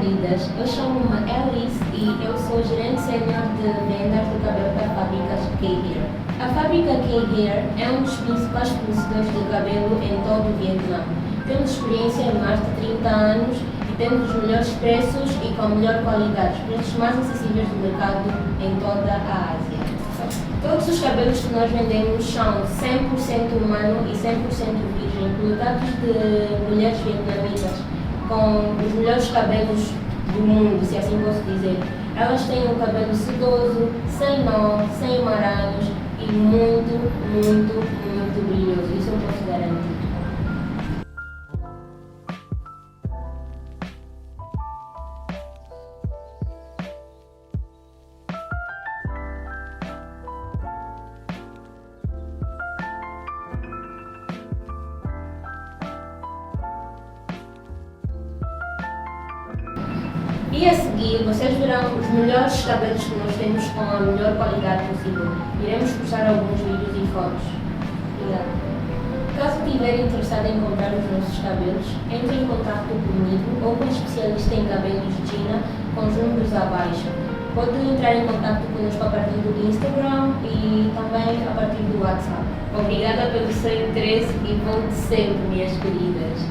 queridas, eu chamo-me Alice e eu sou gerente sênior de vendas do cabelo da fábrica K-Hair. A fábrica K-Hair é um dos principais fornecedores de cabelo em todo o Vietnã. Temos experiência em mais de 30 anos e temos os melhores preços e com a melhor qualidade, os preços mais acessíveis do mercado em toda a Ásia. Todos os cabelos que nós vendemos são 100% humano e 100% virgem, coletados de mulheres vietnamitas, com os melhores cabelos do mundo, se assim posso dizer. Elas têm um cabelo sedoso, sem nó, sem emaranhos e muito brilhoso, isso eu posso garantir. E a seguir, vocês verão os melhores cabelos que nós temos com a melhor qualidade possível. Iremos postar alguns vídeos e fotos. Obrigada. Caso estiver interessado em comprar os nossos cabelos, entre em contato comigo ou com um especialista em cabelos de China com os números abaixo. Pode entrar em contato conosco a partir do Instagram e também a partir do WhatsApp. Obrigada pelo seu interesse e volte sempre, minhas queridas.